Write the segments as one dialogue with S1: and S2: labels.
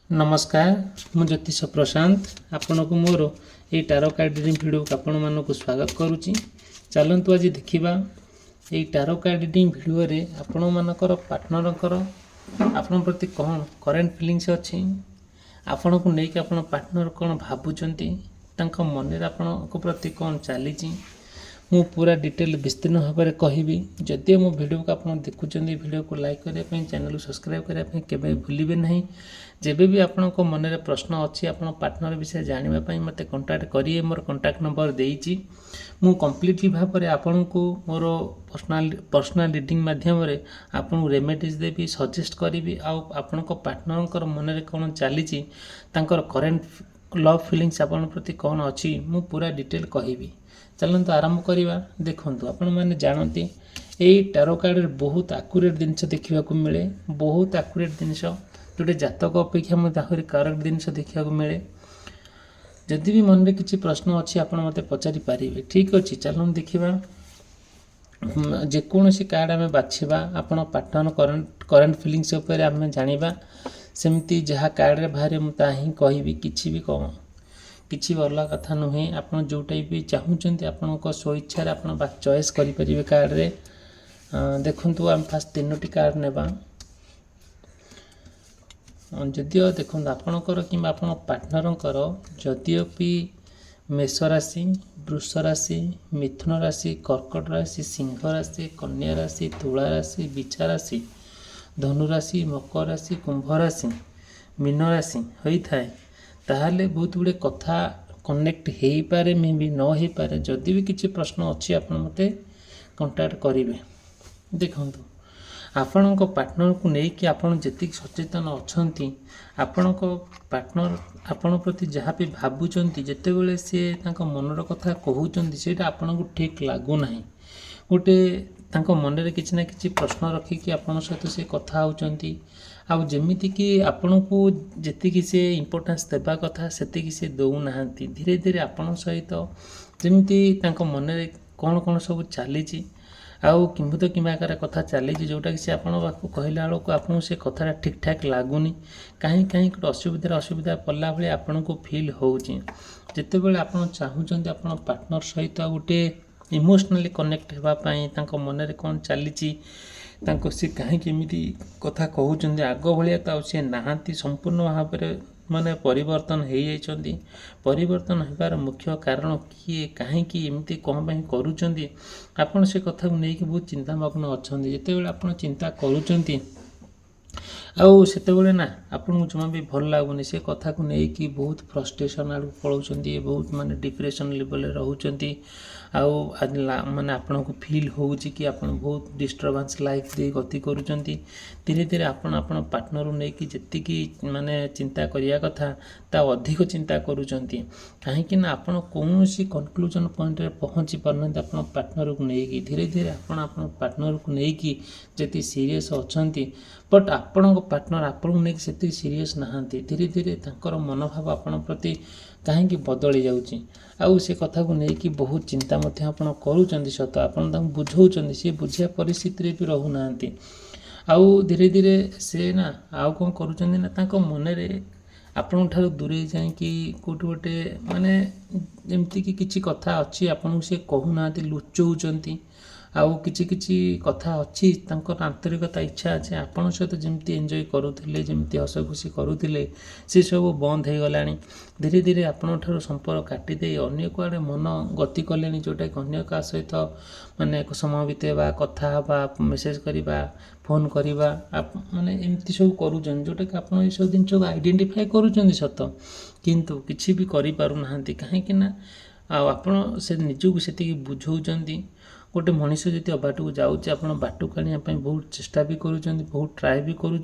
S1: नमस्कार मु ज्योतिष प्रशांत आपण को मोर ये टारो कार्ड रीडिंग वीडियो को आपण मानक स्वागत करुच्ची। चलतु आज देखा ये टारो कार्ड रीडिंग वीडियो रे आपण मानकर पार्टनर आपण प्रति कौन करेन्ट फिलिंग्स अच्छी आपण को लेकिन आपण पार्टनर कौन भावुंट मन आपण प्रति कौन चली मु पूरा डिटेल विस्तीर्ण भाव में कहबी। जदि मो वीडियो को आप देखुं वीडियो को लाइक करने चैनल सब्सक्राइब करने के भूलिए ना। जेबे भी आपण को मन में प्रश्न अच्छी आप पार्टनर विषय जानापी मत कंटाक्ट करिए। मोर कंटाक्ट नंबर देइछि मु कंप्लीटली भाव में आपण को मोर पर्सनल रीडिंग माध्यम आपन रेमेडीज देवी सजेस्ट करी आपण पार्टनर मन में कौन चली करेन्ट लव फिलिंग्स आपण प्रति कौन अच्छी मु पूरा डिटेल कहबी। चलते आरंभ करवा। देखु आपण मैंने जानते यही टारो कार्ड बहुत आकुरेट जिनस देखा मिले, बहुत आकुरेट जिनस जोटे जातक अपेक्षा आहरी करेक्ट जिनस देखा मिले। जदि भी मन में किसी प्रश्न अच्छी आप मत पचारि पारे। ठीक अच्छे चलो देखा जेकोसी कार्ड आम बाछा आपण पार्टनर करेन्ट फिलिंग्स आम जाना सेमती जहाँ कार्ड बाहर मुझे ही कहबी किसी भी किसी भी अलग कथा नुहे। आप जो टाइप भी चाहूँगी आपण स्वेच्छा आप चॉइस करें कार्ड रे। देखु आम फास्ट तीनोटी कार्ड नेबा जदिओ देखो आपणकर कि पार्टनर जदिओ भी मेष राशि, वृष राशि, मिथुन राशि, कर्कट राशि, सिंह राशि, कन्या राशि, तुला राशि, बिछा राशि, धनु राशि, मकर राशि, कुंभ राशि, मीन राशि होता है ताहले बहुत गुड़े कथा कनेक्ट हो पारे मे भी न हो पारे। जदि भी किसी प्रश्न अच्छी आप मत कंटाक्ट करेंगे। देखु आपण पार्टनर को लेकिन आपड़ जी सचेतन अच्छा आपण पार्टनर आपण प्रति जहाँ भी भावुंट जिते सी मनर कथा कहते से आपन को ठीक लगुना गोटे मन में किसी ना कि प्रश्न रखिकी आपण सहित से कथा होती आमती कि आपण को जी से इम्पोर्टान्स देवा कथा से से दौना। धीरे धीरे आपण सहित जमी मन में कौन कौन सब चली किंबुत किमाकार कथा चली जोटा कि से आपको कहला बेलू आपको से कथा ठीक ठाक लगुनि कहीं कहीं असुविधा पड़ा भाई आपन को फील होते आप चाहूँगी आप पार्टनर सहित गोटे इमोशनली कनेक्ट होगापाई मन में कौन चली सी कहीं एमती कथा कहते आग भाया तो सी नहांती संपूर्ण भाव में माने परिवर्तन हो जाइछन्ती। परिवर्तन होबार मुख्य कारण किए कहीं एमती कौन पाई करूछन्ती आपण से कथा को लेकिन बहुत चिंतामग्न अच्छा जिते आप चिंता करूछन्ती आउ सेतेबेले ना आपन जमा भी भल लगुनि से कथा को लेकिन बहुत फ्रस्ट्रेशन आड़ पलाउछन्ती बहुत माने डिप्रेशन लेवल रोचंती माने आपन को फील होउची कि आपन बहुत डिस्टर्बेंस लाइफ दे गति करूछन्ती। धीरे धीरे आपन पार्टनर को लेकिन जेतिकी माने चिंता करिया कथा ता अधिक चिंता करूछन्ती कहीं ना आपन कौनसी कंक्लूजन पॉइंट रे पहुंची पारनते आपन पार्टनर को लेकिन। धीरे धीरे आपन पार्टनर को लेकिन जेति सीरियस अछन्ती बट आपण पार्टनर आपन को लेकिन सेति सीरियस नहांती। धीरे धीरे तांकर मनोभाव आपन प्रति कहीं बदली जाउची आउ से कथा को लेकिन बहुत चिंता मध्य आपन करूछन्ती सत आपन तां बुझौछन्ती से बुझिया परिस्थिति रे भी रहुनांती आउ धीरे धीरे से ना आउ कौन करूछन्ती ना तांको मन रे आपन ठारू दूरे जाए कि कोट गोटे माने एमती कि किछि कथा अच्छी आपन से कहूनांती लुचौछन्ती आउ किछि किछि कथा अच्छी तांकर आंतरिकता इच्छा अच्छे आपन सहित जमती एंजॉय करुथिले जमती हस खुशी करुथिले से सब बंद हो गलानी। धीरे धीरे आपन ठारू संपर्क काटी दे अन्य कुआडे मन गति कलेनी जोटा कि अन्य का सहित माने समय बितेबा कथा हवा मेसेज करवा फोन करवा माने एमती सब करूछन जोटा कि आपन ए सब दिन को आइडेंटिफाई करूछन सत किंतु किछि भी करि पारु नाहंती कहीं कि ना आपन से निजକୁ सेति बुझौछन्ती। गोटे मनीष जी बाटू को जाऊँचे आप बाटू आने बहुत चेष्टा भी करूँ बहुत ट्राए भी करूँ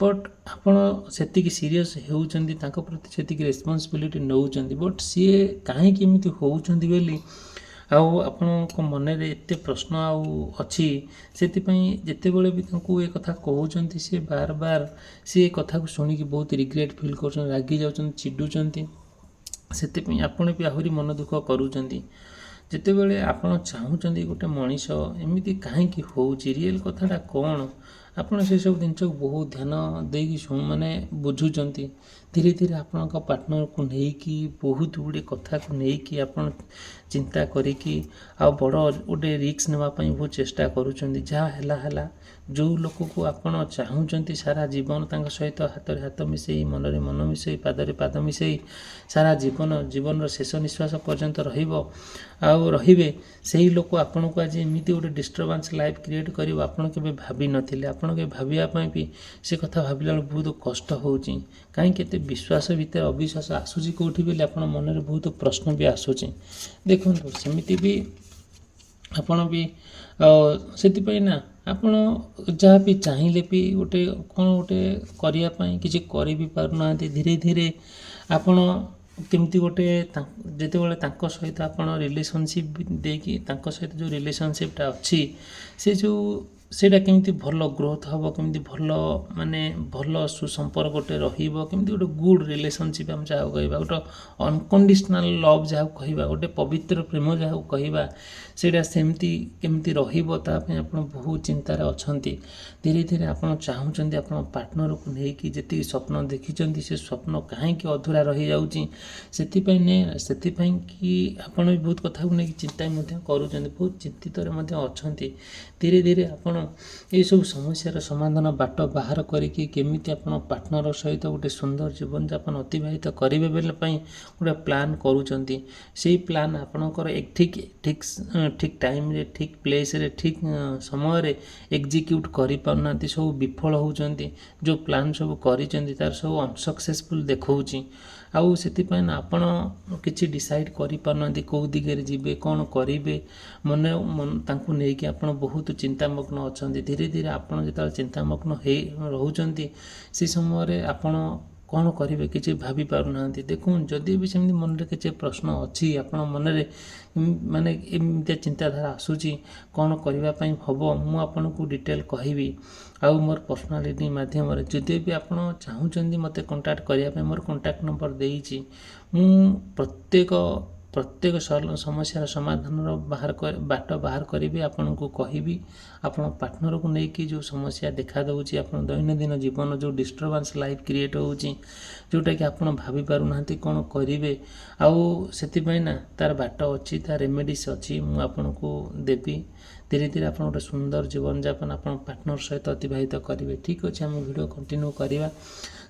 S1: बट आपड़ से सीरीयस होती प्रति से रेस्पॉन्सिबिलिटी नौकरी बट सी कहीं एमती होती बोली आपण मन में एत प्रश्न अच्छी से जिते बड़े भी ये कथा कहते सी बार बार सी कथा को शुणिकी बहुत रिग्रेट फील कर रागी जाऊँ चिडुंट से आपड़ भी आहरी मन दुख करूँ जिते बड़े आप चाहूँगी गोटे मनीष एमती कहीं हो रियल कथाटा कौन ଆପଣ ସେସବୁ ଜିନିଷକୁ ବହୁତ ଧ୍ୟାନ ଦେଇକି ମାନେ ବୁଝୁଛନ୍ତି। ଧୀରେ ଧୀରେ ଆପଣଙ୍କ ପାର୍ଟନରକୁ ନେଇକି ବହୁତ ଗୁଡ଼ିଏ କଥାକୁ ନେଇକି ଆପଣ ଚିନ୍ତା କରିକି ଆଉ ବଡ଼ ଗୋଟେ ରିସ୍କ ନେବା ପାଇଁ ବହୁତ ଚେଷ୍ଟା କରୁଛନ୍ତି। ଯାହା ହେଲା ହେଲା, ଯେଉଁ ଲୋକକୁ ଆପଣ ଚାହୁଁଛନ୍ତି ସାରା ଜୀବନ ତାଙ୍କ ସହିତ ହାତରେ ହାତ ମିଶାଇ, ମନରେ ମନ ମିଶାଇ, ପାଦରେ ପାଦ ମିଶାଇ ସାରା ଜୀବନର ଶେଷ ନିଶ୍ୱାସ ପର୍ଯ୍ୟନ୍ତ ରହିବେ, ସେହି ଲୋକ ଆପଣଙ୍କୁ ଆଜି ଏମିତି ଗୋଟେ ଡିଷ୍ଟର୍ବାନ୍ସ ଲାଇଫ୍ କ୍ରିଏଟ୍ କରିବ ଆପଣ କେବେ ଭାବିନଥିଲେ। ଆପଣ କେବେ ଭାବିବା ପାଇଁ ବି ସେ କଥା ଭାବିଲା ବେଳକୁ ବହୁତ କଷ୍ଟ ହେଉଛି। କାହିଁକି ଏତେ ବିଶ୍ୱାସ ଭିତରେ ଅବିଶ୍ୱାସ ଆସୁଛି କେଉଁଠି ବୋଲି ଆପଣ ମନରେ ବହୁତ ପ୍ରଶ୍ନ ବି ଆସୁଛି। ଦେଖନ୍ତୁ, ସେମିତି ବି ଆପଣ ବି ସେଥିପାଇଁ ନା ଆପଣ ଯାହା ବି ଚାହିଁଲେ ବି କ'ଣ ଗୋଟେ କରିବା ପାଇଁ କିଛି କରି ବି ପାରୁନାହାନ୍ତି। ଧୀରେ ଧୀରେ ଆପଣ କେମିତି ଯେତେବେଳେ ତାଙ୍କ ସହିତ ଆପଣ ରିଲେସନସିପ୍ ଦେଇକି ତାଙ୍କ ସହିତ ଯେଉଁ ରିଲେସନସିପ୍ଟା ଅଛି ସେଇଟା କେମିତି ଭଲ ଗ୍ରୋଥ୍ ହେବ, କେମିତି ଭଲ ସୁସମ୍ପର୍କ ଗୋଟେ ରହିବ, କେମିତି ଗୋଟେ ଗୁଡ୍ ରିଲେସନସିପ୍ ଆମେ ଯାହାକୁ କହିବା, ଗୋଟେ ଅନକଣ୍ଡିସନାଲ୍ ଲଭ୍ ଯାହାକୁ କହିବା, ଗୋଟେ ପବିତ୍ର ପ୍ରେମ ଯାହାକୁ କହିବା, ସେଇଟା ସେମିତି କେମିତି ରହିବ ତା ପାଇଁ ଆପଣ ବହୁତ ଚିନ୍ତାରେ ଅଛନ୍ତି। ଧୀରେ ଧୀରେ ଆପଣ ଚାହୁଁଛନ୍ତି ଆପଣ ପାର୍ଟନରକୁ ନେଇକି ଯେତିକି ସ୍ୱପ୍ନ ଦେଖିଛନ୍ତି ସେ ସ୍ୱପ୍ନ କାହିଁକି ଅଧୁରା ରହିଯାଉଛି, ସେଥିପାଇଁ କି ଆପଣ ବି ବହୁତ କଥାକୁ ନେଇକି ଚିନ୍ତା ମଧ୍ୟ କରୁଛନ୍ତି, ବହୁତ ଚିନ୍ତିତରେ ମଧ୍ୟ ଅଛନ୍ତି। ଧୀରେ ଧୀରେ ଆପଣ ଏଇସବୁ ସମସ୍ୟାର ସମାଧାନ ବାଟ ବାହାର କରିକି କେମିତି ଆପଣ ପାର୍ଟନର ସହିତ ଗୋଟେ ସୁନ୍ଦର ଜୀବନଯାପନ ଅତିବାହିତ କରିବେ ବୋଲି ପାଇଁ ଗୋଟେ ପ୍ଲାନ୍ କରୁଛନ୍ତି। ସେଇ ପ୍ଲାନ୍ ଆପଣଙ୍କର ଠିକ୍ ଟାଇମ୍ରେ, ଠିକ୍ ପ୍ଲେସ୍ରେ, ଠିକ୍ ସମୟରେ ଏକ୍ଜିକ୍ୟୁଟ୍ କରିପାରୁନାହାନ୍ତି, ସବୁ ବିଫଳ ହେଉଛନ୍ତି। ଯେଉଁ ପ୍ଲାନ୍ ସବୁ କରିଛନ୍ତି ତାର ସବୁ ଅନସକ୍ସେସଫୁଲ୍ ଦେଖାଉଛି। ଆଉ ସେଥିପାଇଁ ନା ଆପଣ କିଛି ଡିସାଇଡ଼୍ କରିପାରୁନାହାନ୍ତି କେଉଁ ଦିଗରେ ଯିବେ, କ'ଣ କରିବେ। ତାଙ୍କୁ ନେଇକି ଆପଣ ବହୁତ ଚିନ୍ତାମଗ୍ନ ଅଛନ୍ତି। ଧୀରେ ଧୀରେ ଆପଣ ଯେତେବେଳେ ଚିନ୍ତାମଗ୍ନ ରହୁଛନ୍ତି ସେ ସମୟରେ ଆପଣ କ'ଣ କରିବେ କିଛି ଭାବି ପାରୁନାହାନ୍ତି। ଦେଖନ୍ତୁ, ଯଦି ବି ସେମିତି ମନରେ କିଛି ପ୍ରଶ୍ନ ଅଛି, ଆପଣ ମନରେ ଏମିତିଆ ଚିନ୍ତାଧାରା ଆସୁଛି କ'ଣ କରିବା ପାଇଁ ହେବ, ମୁଁ ଆପଣଙ୍କୁ ଡିଟେଲ୍ କହିବି। ଆଉ ମୋର ପର୍ସନାଲିଟି ମାଧ୍ୟମରେ ଯଦି ବି ଆପଣ ଚାହୁଁଛନ୍ତି ମୋତେ କଣ୍ଟାକ୍ଟ କରିବା ପାଇଁ, ମୋର କଣ୍ଟାକ୍ଟ ନମ୍ବର ଦେଇଛି। ମୁଁ ପ୍ରତ୍ୟେକ ସମସ୍ୟାର ସମାଧାନର ବାଟ ବାହାର କରିବି, ଆପଣଙ୍କୁ କହିବି। ଆପଣ ପାର୍ଟନରକୁ ନେଇକି ଯେଉଁ ସମସ୍ୟା ଦେଖାଦେଉଛି, ଆପଣ ଦୈନନ୍ଦିନ ଜୀବନ ଯେଉଁ ଡିଷ୍ଟର୍ବାନ୍ସ ଲାଇଫ୍ କ୍ରିଏଟ୍ ହେଉଛି, ଯେଉଁଟାକି ଆପଣ ଭାବି ପାରୁନାହାନ୍ତି କ'ଣ କରିବେ, ଆଉ ସେଥିପାଇଁ ନା ତାର ବାଟ ଅଛି, ତାର ରେମେଡ଼ିସ୍ ଅଛି, ମୁଁ ଆପଣଙ୍କୁ ଦେବି। ଧୀରେ ଧୀରେ ଆପଣ ଗୋଟେ ସୁନ୍ଦର ଜୀବନଯାପନ ଆପଣ ପାର୍ଟନର ସହିତ ଅତିବାହିତ କରିବେ। ଠିକ୍ ଅଛି, ଆମେ ଭିଡ଼ିଓ କଣ୍ଟିନ୍ୟୁ କରିବା।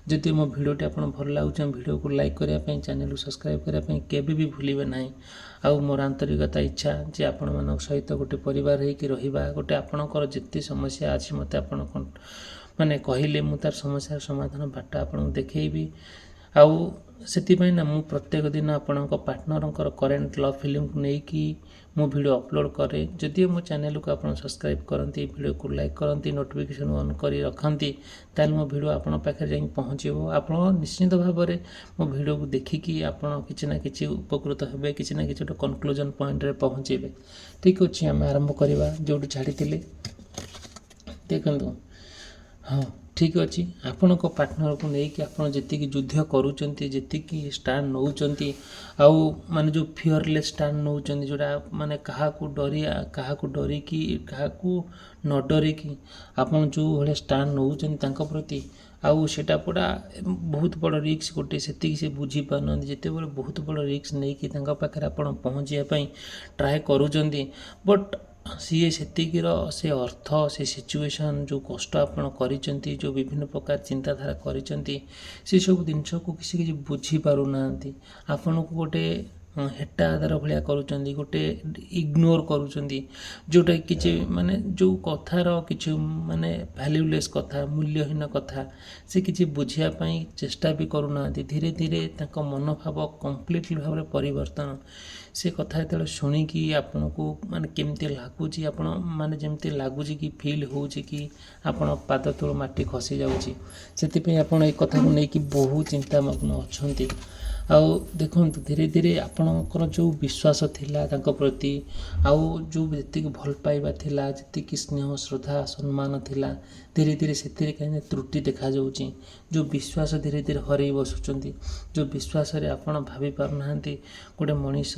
S1: ଯଦି ମୋ ଭିଡ଼ିଓଟି ଆପଣ ଭଲ ଲାଗୁଛି, ଆମ ଭିଡ଼ିଓକୁ ଲାଇକ୍ କରିବା ପାଇଁ, ଚ୍ୟାନେଲକୁ ସବସ୍କ୍ରାଇବ୍ କରିବା ପାଇଁ କେବେ ବି ଭୁଲିବେ ନାହିଁ। ଆଉ ମୋର ଆନ୍ତରିକତା ଇଚ୍ଛା ଯେ ଆପଣମାନଙ୍କ ସହିତ ଗୋଟେ ପରିବାର ହେଇକି ରହିବା। ଗୋଟେ ଆପଣଙ୍କର ଯେତେ ସମସ୍ୟା ଅଛି ମୋତେ ଆପଣ କହିଲେ ମୁଁ ତାର ସମସ୍ୟାର ସମାଧାନ ବାଟ ଆପଣଙ୍କୁ ଦେଖେଇବି। ଆଉ ସେଥିପାଇଁ ନା ମୁଁ ପ୍ରତ୍ୟେକ ଦିନ ଆପଣଙ୍କ ପାର୍ଟନରଙ୍କର କରେଣ୍ଟ ଲଭ୍ ଫିଲ୍ମକୁ ନେଇକି ମୁଁ ଭିଡ଼ିଓ ଅପଲୋଡ଼ କରେ। ଯଦିଓ ମୋ ଚ୍ୟାନେଲକୁ ଆପଣ ସବସ୍କ୍ରାଇବ୍ କରନ୍ତି, ଭିଡ଼ିଓକୁ ଲାଇକ୍ କରନ୍ତି, ନୋଟିଫିକେସନ୍ ଅନ୍ କରି ରଖନ୍ତି, ତାହେଲେ ମୋ ଭିଡ଼ିଓ ଆପଣଙ୍କ ପାଖରେ ଯାଇକି ପହଞ୍ଚିବ। ଆପଣ ନିଶ୍ଚିନ୍ତ ଭାବରେ ମୋ ଭିଡ଼ିଓକୁ ଦେଖିକି ଆପଣ କିଛି ନା କିଛି ଉପକୃତ ହେବେ, କିଛି ନା କିଛି ଗୋଟେ କନକ୍ଲୁଜନ୍ ପଏଣ୍ଟରେ ପହଞ୍ଚିବେ। ଠିକ୍ ଅଛି, ଆମେ ଆରମ୍ଭ କରିବା ଯେଉଁଠି ଛାଡ଼ିଥିଲେ। ଦେଖନ୍ତୁ, ହଁ ଠିକ୍ ଅଛି, ଆପଣଙ୍କ ପାର୍ଟନରକୁ ନେଇକି ଆପଣ ଯେତିକି ଯୁଦ୍ଧ କରୁଛନ୍ତି, ଯେତିକି ଷ୍ଟାଣ୍ଡ ନେଉଛନ୍ତି, ଆଉ ଯେଉଁ ଫିୟରଲେସ୍ ଷ୍ଟାଣ୍ଡ ନେଉଛନ୍ତି, ଯେଉଁଟା କାହାକୁ ଡରିକି କାହାକୁ ନ ଡରିକି ଆପଣ ଯେଉଁ ଭଳିଆ ଷ୍ଟାଣ୍ଡ ନେଉଛନ୍ତି ତାଙ୍କ ପ୍ରତି, ଆଉ ସେଇଟା ବହୁତ ବଡ଼ ରିସ୍କ ଗୋଟେ, ସେତିକି ସେ ବୁଝିପାରୁନାହାନ୍ତି। ଯେତେବେଳେ ବହୁତ ବଡ଼ ରିସ୍କ ନେଇକି ତାଙ୍କ ପାଖରେ ଆପଣ ପହଞ୍ଚିବା ପାଇଁ ଟ୍ରାଏ କରୁଛନ୍ତି, ବଟ୍ ସେତିକିର ସେ ଅର୍ଥ, ସେ ସିଚୁଏସନ୍, ଯେଉଁ କଷ୍ଟ ଆପଣ କରିଛନ୍ତି, ଯେଉଁ ବିଭିନ୍ନ ପ୍ରକାର ଚିନ୍ତାଧାରା କରିଛନ୍ତି, ସେସବୁ ଜିନିଷକୁ କିଛି ବୁଝିପାରୁନାହାନ୍ତି। ଆପଣଙ୍କୁ ଗୋଟେ ହେଟା ଆଧାର ଭଳିଆ କରୁଛନ୍ତି, ଗୋଟେ ଇଗ୍ନୋର କରୁଛନ୍ତି, ଯେଉଁଟା କିଛି ଯେଉଁ କଥାର କିଛି ଭ୍ୟାଲ୍ୟୁଲେସ୍ କଥା, ମୂଲ୍ୟହୀନ କଥା, ସେ କିଛି ବୁଝିବା ପାଇଁ ଚେଷ୍ଟା ବି କରୁନାହାନ୍ତି। ଧୀରେ ଧୀରେ ତାଙ୍କ ମନୋଭାବ କମ୍ପ୍ଲିଟଲି ଭାବରେ ପରିବର୍ତ୍ତନ। ସେ କଥା ଯେତେବେଳେ ଶୁଣିକି ଆପଣଙ୍କୁ କେମିତି ଲାଗୁଛି, ଆପଣ ଯେମିତି ଲାଗୁଛି କି ଫିଲ୍ ହେଉଛି କି ଆପଣ ପାଦ ତଳୁ ମାଟି ଖସି ଯାଉଛି। ସେଥିପାଇଁ ଆପଣ ଏ କଥାକୁ ନେଇକି ବହୁତ ଚିନ୍ତାମଗ୍ନ ଅଛନ୍ତି। ଆଉ ଦେଖନ୍ତୁ, ଧୀରେ ଧୀରେ ଆପଣଙ୍କର ଯେଉଁ ବିଶ୍ୱାସ ଥିଲା ତାଙ୍କ ପ୍ରତି, ଆଉ ଯେତିକି ଭଲ ପାଇବା ଥିଲା, ଯେତିକି ସ୍ନେହ, ଶ୍ରଦ୍ଧା, ସମ୍ମାନ ଥିଲା, ଧୀରେ ଧୀରେ ସେଥିରେ କାହିଁକି ତ୍ରୁଟି ଦେଖାଯାଉଛି। ଯେଉଁ ବିଶ୍ୱାସ ଧୀରେ ଧୀରେ ହରେଇ ବସୁଛନ୍ତି, ଯେଉଁ ବିଶ୍ୱାସରେ ଆପଣ ଭାବି ପାରୁନାହାନ୍ତି ଗୋଟେ ମଣିଷ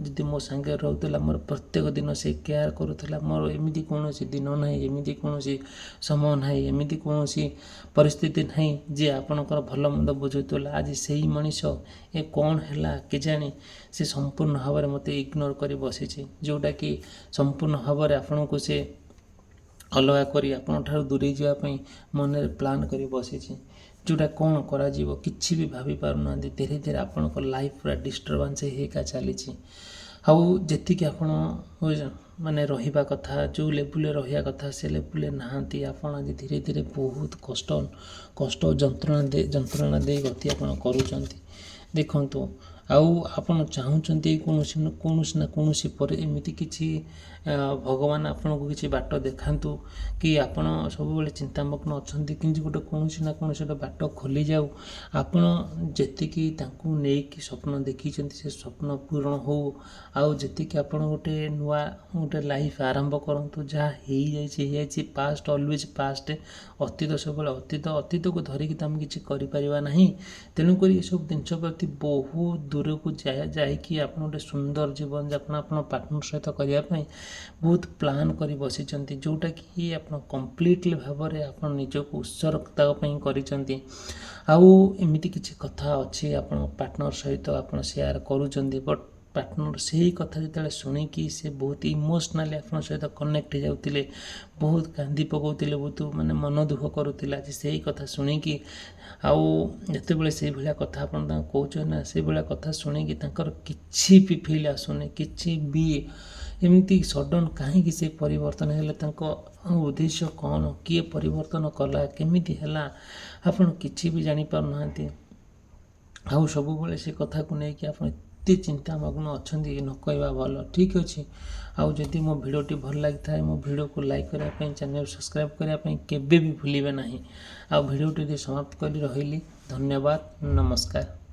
S1: ଯଦି ମୋ ସାଙ୍ଗରେ ରହୁଥିଲା, ମୋର ପ୍ରତ୍ୟେକ ଦିନ ସେ କେୟାର କରୁଥିଲା, ମୋର ଏମିତି କୌଣସି ଦିନ ନାହିଁ, ଏମିତି କୌଣସି ସମୟ ନାହିଁ, ଏମିତି କୌଣସି ପରିସ୍ଥିତି ନାହିଁ ଯେ ଆପଣଙ୍କର ଭଲ ମନ୍ଦ ବୁଝୁଥିଲା। ଆଜି ସେଇ ମଣିଷ ଏ କ'ଣ ହେଲା କେଜାଣି ସେ ସମ୍ପୂର୍ଣ୍ଣ ଭାବରେ ମୋତେ ଇଗ୍ନୋର କରି ବସିଛି, ଯେଉଁଟାକି ସମ୍ପୂର୍ଣ୍ଣ ଭାବରେ ଆପଣଙ୍କୁ ସେ ଅଲଗା କରି ଆପଣଙ୍କଠାରୁ ଦୂରେଇ ଯିବା ପାଇଁ ମନରେ ପ୍ଲାନ୍ କରି ବସିଛି, ଯେଉଁଟା କ'ଣ କରାଯିବ କିଛି ବି ଭାବି ପାରୁନାହାନ୍ତି। ଧୀରେ ଧୀରେ ଆପଣଙ୍କ ଲାଇଫ୍ ପୁରା ଡିଷ୍ଟର୍ବାନ୍ସ ହେଇକା ଚାଲିଛି। ଆଉ ଯେତିକି ଆପଣ ମାନେ ରହିବା କଥା, ଯେଉଁ ଲେବୁଲରେ ରହିବା କଥା ସେ ଲେବୁଲରେ ନାହାନ୍ତି। ଆପଣ ଆଜି ଧୀରେ ଧୀରେ ବହୁତ କଷ୍ଟ ଯନ୍ତ୍ରଣା ଦେଇ ଗତି ଆପଣ କରୁଛନ୍ତି। ଦେଖନ୍ତୁ, ଆଉ ଆପଣ ଚାହୁଁଛନ୍ତି କୌଣସି ନା କୌଣସି ପରେ ଏମିତି କିଛି ଭଗବାନ ଆପଣଙ୍କୁ କିଛି ବାଟ ଦେଖାନ୍ତୁ, କି ଆପଣ ସବୁବେଳେ ଚିନ୍ତାମଗ୍ନ ଅଛନ୍ତି କିନ୍ତୁ କୌଣସି ନା କୌଣସି ଗୋଟେ ବାଟ ଖୋଲିଯାଉ। ଆପଣ ଯେତିକି ତାଙ୍କୁ ନେଇକି ସ୍ୱପ୍ନ ଦେଖିଛନ୍ତି ସେ ସ୍ୱପ୍ନ ପୂରଣ ହେଉ। ଆଉ ଯେତିକି ଆପଣ ଗୋଟେ ନୂଆ ଗୋଟେ ଲାଇଫ୍ ଆରମ୍ଭ କରନ୍ତୁ। ଯାହା ହେଇଯାଇଛି ପାଷ୍ଟ ଅଲୱେଜ୍ ପାଷ୍ଟ। ଅତୀତ ସବୁବେଳେ ଅତୀତକୁ ଧରିକି ତ ଆମେ କିଛି କରିପାରିବା ନାହିଁ। ତେଣୁକରି ଏସବୁ ଜିନିଷ ପ୍ରତି ବହୁତ ଦୂରକୁ ଯାଇକି ଆପଣ ଗୋଟେ ସୁନ୍ଦର ଜୀବନଯାପନ ଆପଣ ପାର୍ଟନର ସହିତ କରିବା ପାଇଁ ବହୁତ ପ୍ଲାନ୍ କରି ବସିଛନ୍ତି, ଯେଉଁଟାକି ଆପଣ କମ୍ପ୍ଲିଟଲି ଭାବରେ ଆପଣ ନିଜକୁ ଉତ୍ସର୍ଗ ଦେବା ପାଇଁ କରିଛନ୍ତି। ଆଉ ଏମିତି କିଛି କଥା ଅଛି ଆପଣ ପାର୍ଟନର ସହିତ ଆପଣ ସେୟାର କରୁଛନ୍ତି, ବଟ୍ ପାର୍ଟନର ସେହି କଥା ଯେତେବେଳେ ଶୁଣିକି ସେ ବହୁତ ଇମୋସନାଲି ଆପଣଙ୍କ ସହିତ କନେକ୍ଟ ହେଇଯାଉଥିଲେ, ବହୁତ କାନ୍ଦି ପକାଉଥିଲେ, ବହୁତ ମାନେ ମନ ଦୁଃଖ କରୁଥିଲା ଯେ ସେଇ କଥା ଶୁଣିକି। ଆଉ ଯେତେବେଳେ ସେଇଭଳିଆ କଥା ଆପଣ ତାଙ୍କୁ କହୁଛନ୍ତି ନା, ସେଇଭଳିଆ କଥା ଶୁଣିକି ତାଙ୍କର କିଛି ବି ଫିଲ୍ ଆସୁନି, କିଛି ବି ଏମିତି ସଡନ୍ କାହିଁକି ସେ ପରିବର୍ତ୍ତନ ହେଲେ, ତାଙ୍କ ଉଦ୍ଦେଶ୍ୟ କ'ଣ, କିଏ ପରିବର୍ତ୍ତନ କଲା, କେମିତି ହେଲା, ଆପଣ କିଛି ବି ଜାଣିପାରୁନାହାନ୍ତି। ଆଉ ସବୁବେଳେ ସେ କଥାକୁ ନେଇକି ଆପଣ ଏତେ ଚିନ୍ତାମଗ୍ନ ଅଛନ୍ତି, ନ କହିବା ଭଲ। ଠିକ୍ ଅଛି, ଆଉ ଯଦି ମୋ ଭିଡ଼ିଓଟି ଭଲ ଲାଗିଥାଏ ମୋ ଭିଡ଼ିଓକୁ ଲାଇକ୍ କରିବା ପାଇଁ, ଚ୍ୟାନେଲ୍ ସବସ୍କ୍ରାଇବ୍ କରିବା ପାଇଁ କେବେ ବି ଭୁଲିବେ ନାହିଁ। ଆଉ ଭିଡ଼ିଓଟି ସମାପ୍ତ କରି ରହିଲି। ଧନ୍ୟବାଦ, ନମସ୍କାର।